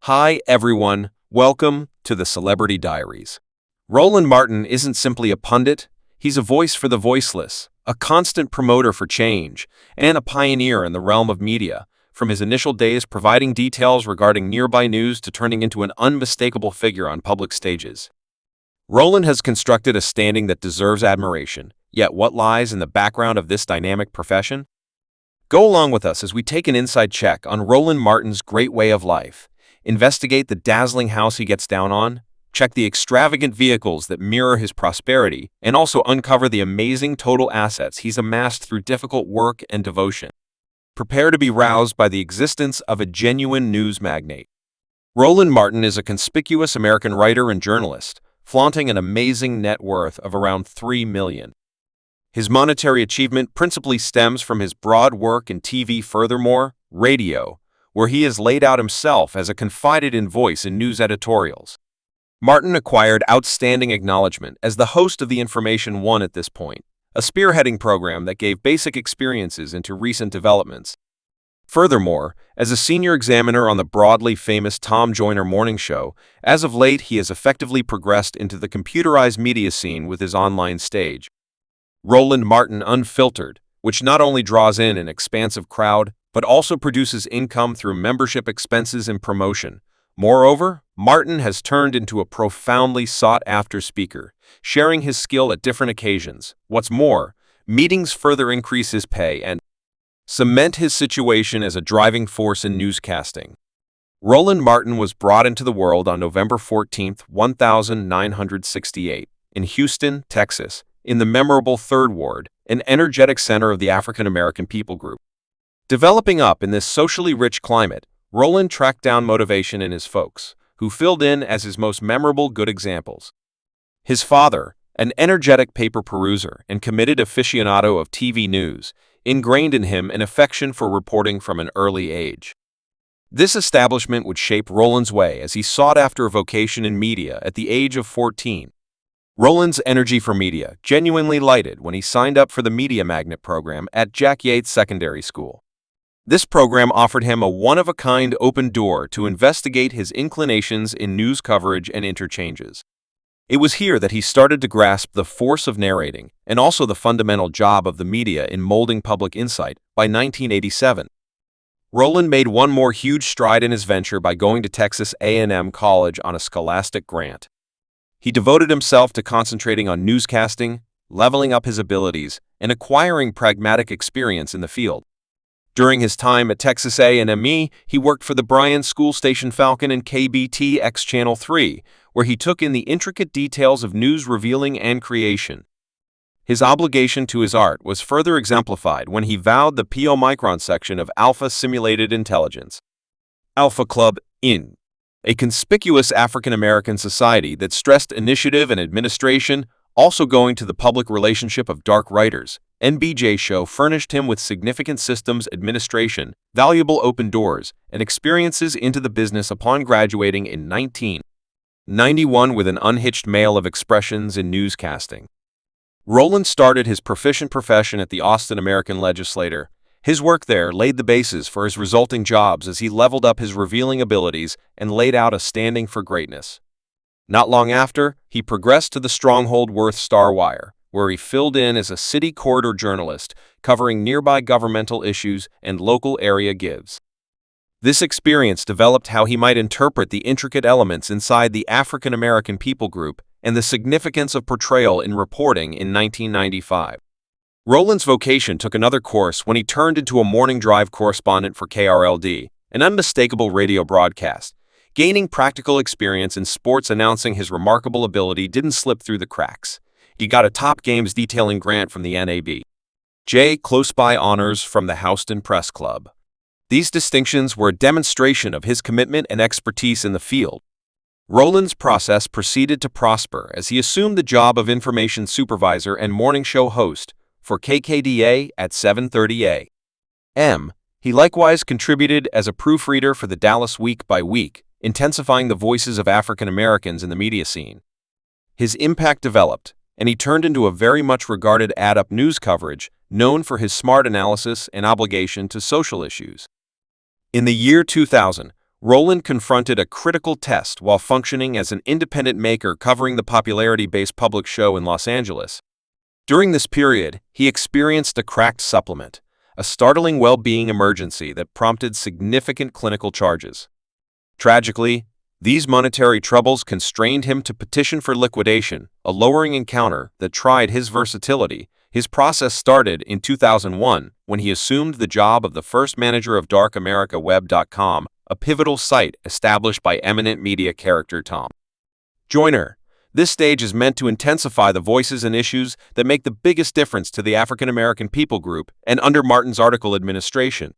Hi, everyone. Welcome to the Celebrity Diaries. Roland Martin isn't simply a pundit, he's a voice for the voiceless, a constant promoter for change, and a pioneer in the realm of media, from his initial days providing details regarding nearby news to turning into an unmistakable figure on public stages. Roland has constructed a standing that deserves admiration, yet what lies in the background of this dynamic profession? Go along with us as we take an inside check on Roland Martin's great way of life. Investigate the dazzling house he gets down on, check the extravagant vehicles that mirror his prosperity, and also uncover the amazing total assets he's amassed through difficult work and devotion. Prepare to be roused by the existence of a genuine news magnate. Roland Martin is a conspicuous American writer and journalist, flaunting an amazing net worth of around $3 million. His monetary achievement principally stems from his broad work in TV, furthermore, radio, where he has laid out himself as a confided-in voice in news editorials. Martin acquired outstanding acknowledgement as the host of the Information One at this point, a spearheading program that gave basic experiences into recent developments. Furthermore, as a senior examiner on the broadly famous Tom Joyner morning show, as of late he has effectively progressed into the computerized media scene with his online stage. Roland Martin Unfiltered, which not only draws in an expansive crowd, but also produces income through membership expenses and promotion. Moreover, Martin has turned into a profoundly sought-after speaker, sharing his skill at different occasions. What's more, meetings further increase his pay and cement his situation as a driving force in newscasting. Roland Martin was brought into the world on November 14, 1968, in Houston, Texas, in the memorable Third Ward, an energetic center of the African American people group. Developing up in this socially rich climate, Roland tracked down motivation in his folks, who filled in as his most memorable good examples. His father, an energetic paper peruser and committed aficionado of TV news, ingrained in him an affection for reporting from an early age. This establishment would shape Roland's way as he sought after a vocation in media at the age of 14. Roland's energy for media genuinely lighted when he signed up for the Media Magnet program at Jack Yates Secondary School. This program offered him a one-of-a-kind open door to investigate his inclinations in news coverage and interchanges. It was here that he started to grasp the force of narrating and also the fundamental job of the media in molding public insight. By 1987, Roland made one more huge stride in his venture by going to Texas A&M College on a scholastic grant. He devoted himself to concentrating on newscasting, leveling up his abilities, and acquiring pragmatic experience in the field. During his time at Texas A&M, he worked for the Bryan School Station Falcon and KBTX Channel 3, where he took in the intricate details of news revealing and creation. His obligation to his art was further exemplified when he vowed the PO Micron section of Alpha Simulated Intelligence. Alpha Club, Inc., a conspicuous African-American society that stressed initiative and administration, also going to the public relationship of dark writers. NBJ show furnished him with significant systems administration, valuable open doors, and experiences into the business upon graduating in 1991 with an unhitched mail of expressions in newscasting. Roland started his proficient profession at the Austin American Legislator. His work there laid the basis for his resulting jobs as he leveled up his revealing abilities and laid out a standing for greatness. Not long after, he progressed to the stronghold Worth Star Wire, where he filled in as a city corridor journalist, covering nearby governmental issues and local area gives. This experience developed how he might interpret the intricate elements inside the African American people group and the significance of portrayal in reporting in 1995. Roland's vocation took another course when he turned into a morning drive correspondent for KRLD, an unmistakable radio broadcast. Gaining practical experience in sports announcing, his remarkable ability didn't slip through the cracks. He got a top games detailing grant from the NAB.J. close by honors from the Houston Press Club. These distinctions were a demonstration of his commitment and expertise in the field. Roland's process proceeded to prosper as he assumed the job of information supervisor and morning show host for KKDA at 7:30 a.m. He likewise contributed as a proofreader for the Dallas Week by Week, intensifying the voices of African Americans in the media scene. His impact developed, and he turned into a very much regarded add-up news coverage, known for his smart analysis and obligation to social issues. In the year 2000, Roland confronted a critical test while functioning as an independent maker covering the popularity-based public show in Los Angeles. During this period, he experienced a cracked supplement, a startling well-being emergency that prompted significant clinical charges. Tragically, these monetary troubles constrained him to petition for liquidation, a lowering encounter that tried his versatility. His process started in 2001 when he assumed the job of the first manager of darkamericaweb.com, a pivotal site established by eminent media character Tom Joyner. This stage is meant to intensify the voices and issues that make the biggest difference to the African American people group, and under Martin's article administration,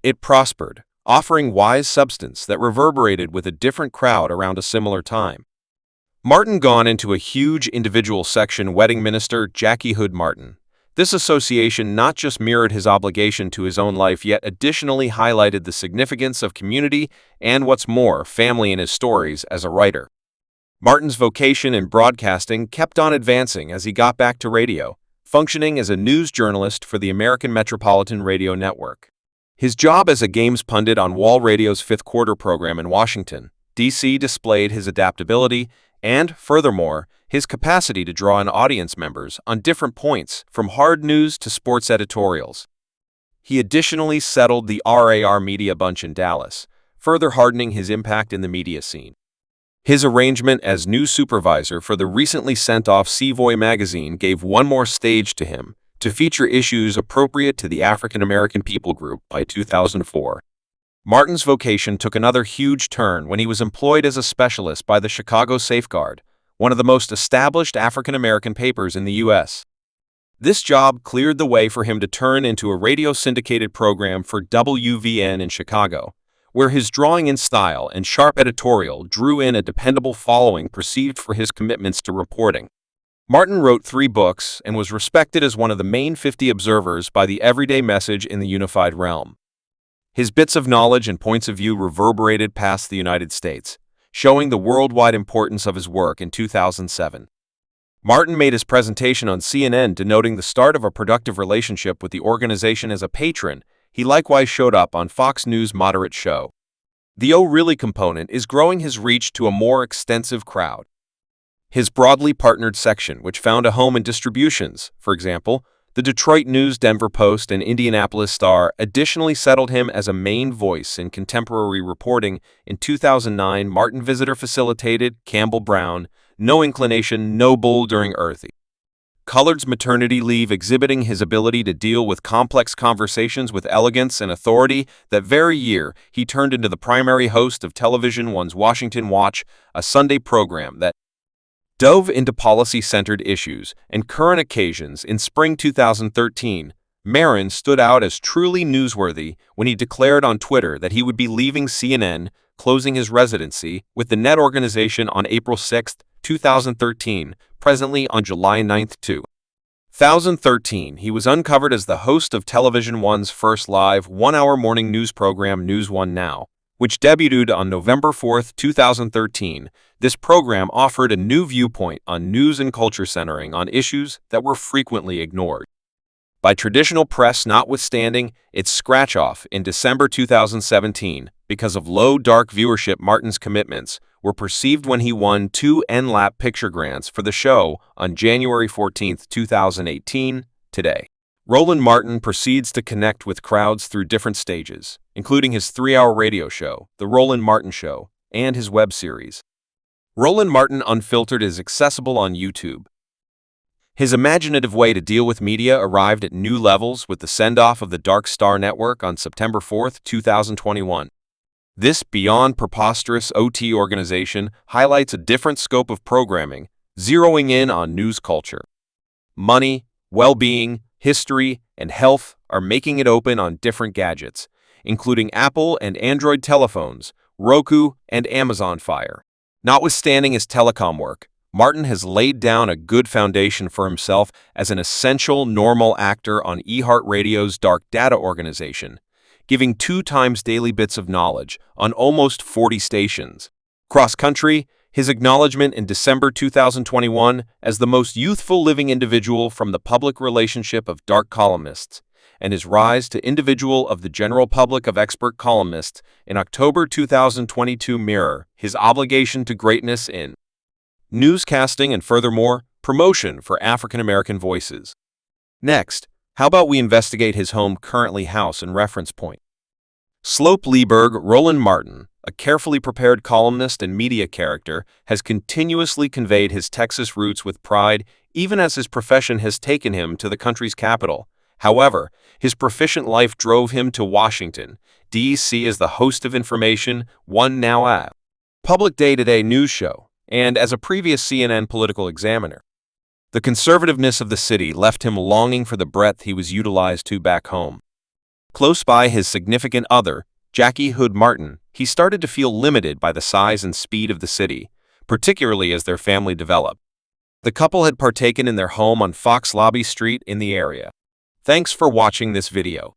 it prospered, offering wise substance that reverberated with a different crowd around a similar time. Martin gone into a huge individual section wedding minister Jackie Hood Martin. This association not just mirrored his obligation to his own life, yet additionally highlighted the significance of community and, what's more, family in his stories as a writer. Martin's vocation in broadcasting kept on advancing as he got back to radio, functioning as a news journalist for the American Metropolitan Radio Network. His job as a games pundit on Wall Radio's Fifth Quarter program in Washington, D.C. displayed his adaptability and, furthermore, his capacity to draw in audience members on different points, from hard news to sports editorials. He additionally settled the RAR Media Bunch in Dallas, further hardening his impact in the media scene. His arrangement as news supervisor for the recently sent-off Savoy magazine gave one more stage to him to feature issues appropriate to the African American people group by 2004. Martin's vocation took another huge turn when he was employed as a specialist by the Chicago Safeguard, one of the most established African American papers in the U.S. This job cleared the way for him to turn into a radio-syndicated program for WVN in Chicago, where his drawing-in style and sharp editorial drew in a dependable following perceived for his commitments to reporting. Martin wrote 3 books and was respected as one of the main 50 observers by the Everyday Message in the Unified Realm. His bits of knowledge and points of view reverberated past the United States, showing the worldwide importance of his work in 2007. Martin made his presentation on CNN denoting the start of a productive relationship with the organization as a patron. He likewise showed up on Fox News' Moderate Show. The "Oh Really" component is growing his reach to a more extensive crowd. His broadly partnered section, which found a home in distributions, for example, the Detroit News, Denver Post, and Indianapolis Star, additionally settled him as a main voice in contemporary reporting. In 2009, Martin visitor facilitated Campbell Brown, No Inclination, No Bull during Earthy Collard's maternity leave, exhibiting his ability to deal with complex conversations with elegance and authority. That very year, he turned into the primary host of Television One's Washington Watch, a Sunday program that dove into policy-centered issues and current occasions. In spring 2013, Marin stood out as truly newsworthy when he declared on Twitter that he would be leaving CNN, closing his residency with the net organization on April 6, 2013. Presently on July 9, 2013, he was uncovered as the host of Television One's first live one-hour morning news program, News One Now, which debuted on November 4, 2013. This program offered a new viewpoint on news and culture centering on issues that were frequently ignored by traditional press, notwithstanding its scratch-off in December 2017 because of low dark viewership. Martin's commitments were perceived when he won 2 NLAP picture grants for the show on January 14, 2018. Today, Roland Martin proceeds to connect with crowds through different stages, including his 3-hour radio show, The Roland Martin Show, and his web series. Roland Martin Unfiltered is accessible on YouTube. His imaginative way to deal with media arrived at new levels with the send-off of the Dark Star Network on September 4, 2021. This beyond preposterous OT organization highlights a different scope of programming, zeroing in on news culture. Money, well-being, history, and health are making it open on different gadgets, including Apple and Android telephones, Roku, and Amazon Fire. Notwithstanding his telecom work, Martin has laid down a good foundation for himself as an essential, normal actor on iHeartRadio's Dark Data organization, giving 2 times daily bits of knowledge on almost 40 stations. Cross-country, his acknowledgement in December 2021 as the most youthful living individual from the public relationship of dark columnists, and his rise to individual of the general public of expert columnists in October 2022 mirror his obligation to greatness in newscasting and furthermore, promotion for African American voices. Next, how about we investigate his home currently house and reference point? Slope Lieberg Roland Martin, a carefully prepared columnist and media character, has continuously conveyed his Texas roots with pride, even as his profession has taken him to the country's capital. However, his proficient life drove him to Washington, D.C. as the host of Information One Now a public day-to-day news show, and as a previous CNN political examiner. The conservativeness of the city left him longing for the breadth he was utilized to back home. Close by his significant other, Jackie Hood Martin, he started to feel limited by the size and speed of the city, particularly as their family developed. The couple had partaken in their home on Fox Lobby Street in the area. Thanks for watching this video.